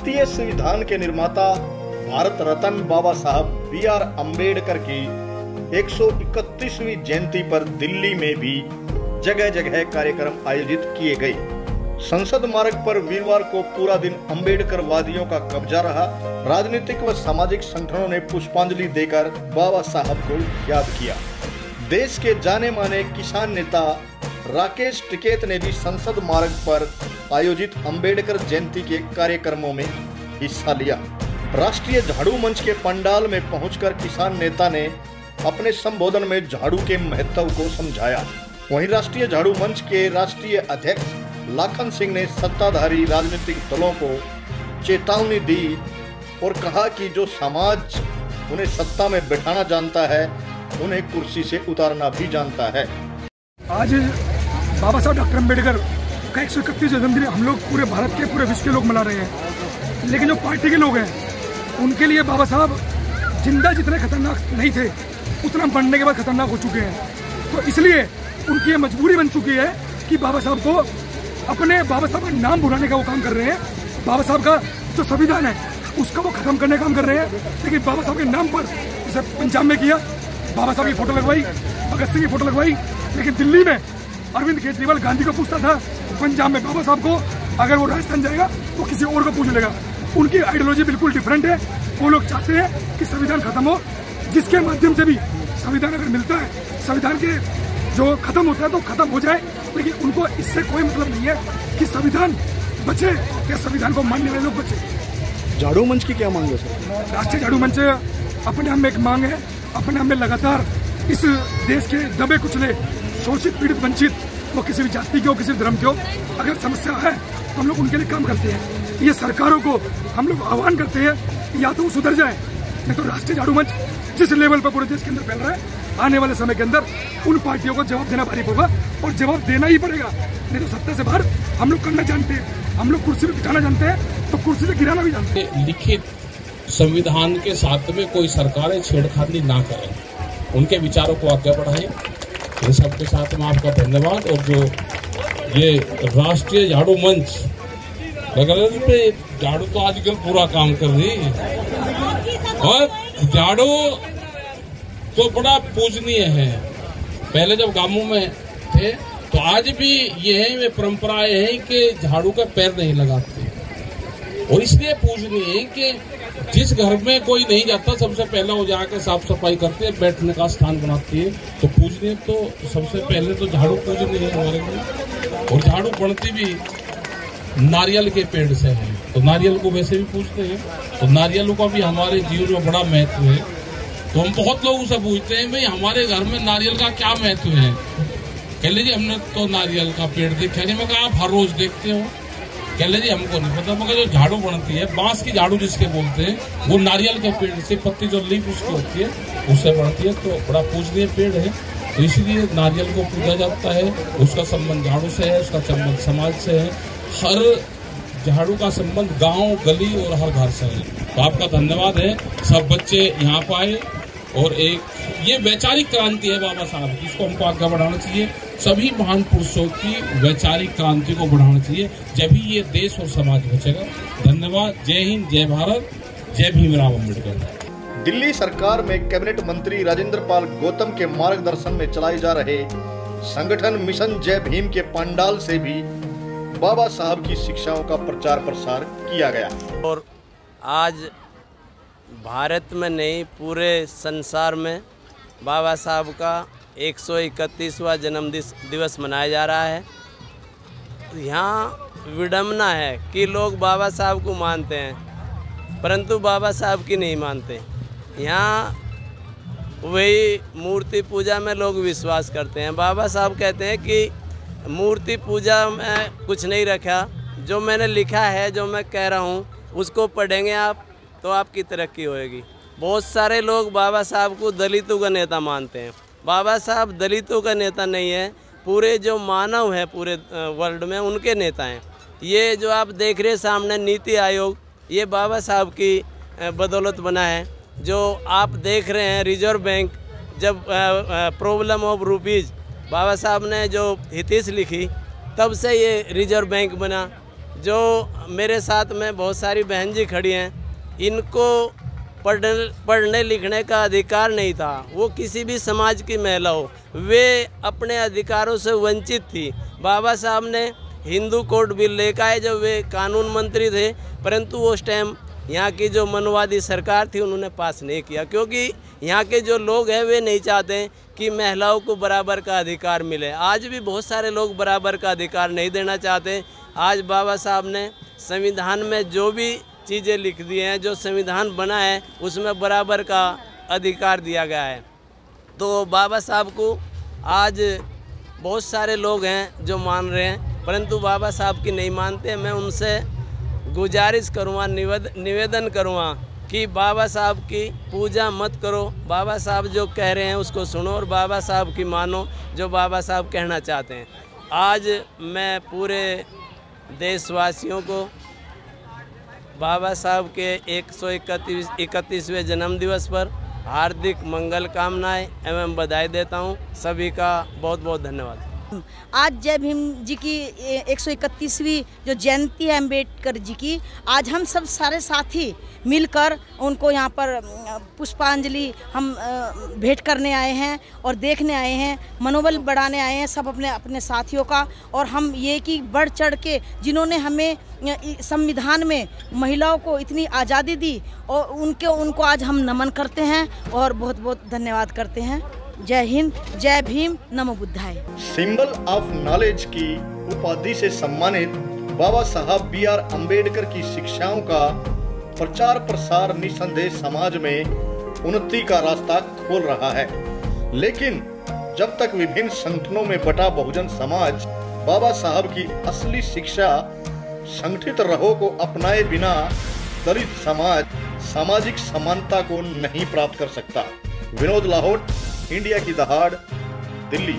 भारतीय संविधान के निर्माता भारत रत्न बाबा साहब B.R. अम्बेडकर की 131वीं जयंती पर दिल्ली में भी जगह जगह कार्यक्रम आयोजित किए गए। संसद मार्ग पर वीरवार को पूरा दिन अम्बेडकर वादियों का कब्जा रहा। राजनीतिक व सामाजिक संगठनों ने पुष्पांजलि देकर बाबा साहब को याद किया। देश के जाने माने किसान नेता राकेश टिकैत ने भी संसद मार्ग पर आयोजित अम्बेडकर जयंती के कार्यक्रमों में हिस्सा लिया। राष्ट्रीय झाड़ू मंच के पंडाल में पहुंचकर किसान नेता ने अपने संबोधन में झाड़ू के महत्व को समझाया। वहीं राष्ट्रीय झाड़ू मंच के राष्ट्रीय अध्यक्ष लाखन सिंह ने सत्ताधारी राजनीतिक दलों को चेतावनी दी और कहा कि जो समाज उन्हें सत्ता में बैठाना जानता है, उन्हें कुर्सी से उतारना भी जानता है। आज बाबा साहब डॉक्टर अम्बेडकर का 131 जन्मदिन हम लोग पूरे भारत के पूरे विश्व के लोग मना रहे हैं, लेकिन जो पार्टी के लोग हैं उनके लिए बाबा साहब जिंदा जितने खतरनाक नहीं थे उतना बनने के बाद खतरनाक हो चुके हैं। तो इसलिए उनकी ये मजबूरी बन चुकी है कि बाबा साहब को अपने बाबा साहब का नाम बुलाने का वो काम कर रहे हैं। बाबा साहब का जो संविधान है उसका वो खत्म करने का काम कर रहे हैं। लेकिन बाबा साहब के नाम पर जैसे पंजाब में किया, बाबा साहब की फोटो लगवाई, भगत सिंह की फोटो लगवाई, लेकिन दिल्ली में अरविंद केजरीवाल गांधी को पूछता था, पंजाब में बाबा साहब को, अगर वो राजस्थान जाएगा तो किसी और को पूछ लेगा। उनकी आइडियोलॉजी बिल्कुल डिफरेंट है। वो लोग चाहते हैं कि संविधान खत्म हो, जिसके माध्यम से भी संविधान अगर मिलता है, संविधान के जो खत्म होता है तो खत्म हो जाए, लेकिन उनको इससे कोई मतलब नहीं है कि संविधान बचे या संविधान को मानने वाले लोग बचे। झाड़ू मंच की क्या मांग है सर? राष्ट्रीय झाड़ू मंच अपने हम में एक मांग है। अपने हम में लगातार इस देश के दबे कुचले, शोषित, पीड़ित, वंचित, वो किसी भी जाति के हो, किसी भी धर्म के हो, अगर समस्या है तो हम लोग उनके लिए काम करते हैं। ये सरकारों को हम लोग आह्वान करते हैं या तो वो सुधर जाए, नहीं तो राष्ट्रीय झाड़ू मंच जिस लेवल पर पूरे देश के अंदर फैल रहा है, आने वाले समय के अंदर उन पार्टियों को जवाब देना भारी होगा और जवाब देना ही पड़ेगा। नहीं तो सत्ता से बाहर हम लोग करना जानते हैं, हम लोग कुर्सी पे बिठाना जानते हैं तो कुर्सी से गिराना भी जानते हैं। लिखित संविधान के साथ में कोई सरकारें छेड़खानी ना करें, उनके विचारों को आगे बढ़ाएं। इन सबके साथ में आपका धन्यवाद। और जो ये राष्ट्रीय झाड़ू मंच पे झाड़ू तो आजकल पूरा काम कर रही है और झाड़ू तो बड़ा पूजनीय है। पहले जब गांवों में थे तो आज भी ये परंपराएं हैं कि झाड़ू का पैर नहीं लगाते, और इसलिए पूजनीय है कि जिस घर में कोई नहीं जाता सबसे पहले वो जाकर साफ सफाई करते हैं, बैठने का स्थान बनाती है। तो पूजनीय तो सबसे पहले तो झाड़ू पूजनीय है हमारे लिए। और झाड़ू बनती भी नारियल के पेड़ से है, तो नारियल को वैसे भी पूजते हैं, तो नारियल का भी हमारे जीवन में बड़ा महत्व है। तो हम बहुत लोगों से पूछते हैं, भाई हमारे घर में नारियल का क्या महत्व है? कह लीजिए हमने तो नारियल का पेड़ देखा नहीं। मैं कहा आप हर रोज देखते हो? कह लीजिए हमको नहीं पता। मगर जो झाड़ू बनती है, बांस की झाड़ू जिसके बोलते हैं, वो नारियल के पेड़ से, पत्ती जो लीफ उसकी होती है उससे बनती है। तो बड़ा पूजनीय पेड़ है, तो इसलिए नारियल को पूजा जाता है। उसका संबंध झाड़ू से है, उसका संबंध समाज से है। हर झाड़ू का संबंध गांव, गली और हर घर से है। तो आपका धन्यवाद है। सब बच्चे यहाँ पर आए और एक ये वैचारिक क्रांति है बाबा साहब, जिसको हमको आगे बढ़ाना चाहिए। सभी महान पुरुषों की वैचारिक क्रांति को बढ़ाना चाहिए, जब ही ये देश और समाज बचेगा। धन्यवाद। जय हिंद, जय भारत, जय भीमराव अम्बेडकर। दिल्ली सरकार में कैबिनेट मंत्री राजेंद्र पाल गौतम के मार्गदर्शन में चलाए जा रहे संगठन मिशन जय भीम के पंडाल से भी बाबा साहब की शिक्षाओं का प्रचार प्रसार किया गया। और आज भारत में नहीं, पूरे संसार में बाबा साहब का 131वां जन्म दिवस मनाया जा रहा है। यहाँ विडम्बना है कि लोग बाबा साहब को मानते हैं परंतु बाबा साहब की नहीं मानते। यहाँ वही मूर्ति पूजा में लोग विश्वास करते हैं। बाबा साहब कहते हैं कि मूर्ति पूजा में कुछ नहीं रखा, जो मैंने लिखा है, जो मैं कह रहा हूँ उसको पढ़ेंगे आप तो आपकी तरक्की होएगी। बहुत सारे लोग बाबा साहब को दलितों का नेता मानते हैं। बाबा साहब दलितों का नेता नहीं है, पूरे जो मानव है पूरे वर्ल्ड में उनके नेता हैं। ये जो आप देख रहे सामने नीति आयोग, ये बाबा साहब की बदौलत बना है। जो आप देख रहे हैं रिजर्व बैंक, जब प्रॉब्लम ऑफ रुपीज़ बाबा साहब ने जो हितैषी लिखी तब से ये रिजर्व बैंक बना। जो मेरे साथ में बहुत सारी बहन जी खड़ी हैं, इनको पढ़ने लिखने का अधिकार नहीं था। वो किसी भी समाज की महिला हो, वे अपने अधिकारों से वंचित थी। बाबा साहब ने हिंदू कोड बिल लेकर आए जब वे कानून मंत्री थे, परंतु उस टाइम यहाँ की जो मनवादी सरकार थी उन्होंने पास नहीं किया, क्योंकि यहाँ के जो लोग हैं वे नहीं चाहते कि महिलाओं को बराबर का अधिकार मिले। आज भी बहुत सारे लोग बराबर का अधिकार नहीं देना चाहते। आज बाबा साहब ने संविधान में जो भी चीज़ें लिख दी हैं, जो संविधान बना है उसमें बराबर का अधिकार दिया गया है। तो बाबा साहब को आज बहुत सारे लोग हैं जो मान रहे हैं, परंतु बाबा साहब की नहीं मानते। मैं उनसे गुजारिश करूँगा, निवेदन करूँगा कि बाबा साहब की पूजा मत करो। बाबा साहब जो कह रहे हैं उसको सुनो और बाबा साहब की मानो जो बाबा साहब कहना चाहते हैं। आज मैं पूरे देशवासियों को बाबा साहब के 131वें जन्मदिवस पर हार्दिक मंगल कामनाएं एवं बधाई देता हूं। सभी का बहुत बहुत धन्यवाद। आज जय भीम जी की 131वीं जो जयंती है अम्बेडकर जी की, आज हम सब सारे साथी मिलकर उनको यहाँ पर पुष्पांजलि हम भेंट करने आए हैं और देखने आए हैं, मनोबल बढ़ाने आए हैं सब अपने अपने साथियों का। और हम ये कि बढ़ चढ़ के जिन्होंने हमें संविधान में महिलाओं को इतनी आज़ादी दी और उनको आज हम नमन करते हैं और बहुत बहुत धन्यवाद करते हैं। जय हिंद, जय भीम, नमो बुद्धाय। सिंबल ऑफ नॉलेज की उपाधि से सम्मानित बाबा साहब BR अम्बेडकर की शिक्षाओं का प्रचार प्रसार निसंदेह समाज में उन्नति का रास्ता खोल रहा है। लेकिन जब तक विभिन्न संगठनों में बटा बहुजन समाज बाबा साहब की असली शिक्षा संगठित रहो को अपनाए बिना दलित समाज सामाजिक समानता को नहीं प्राप्त कर सकता। विनोद लाहौट, इंडिया की दहाड़, दिल्ली।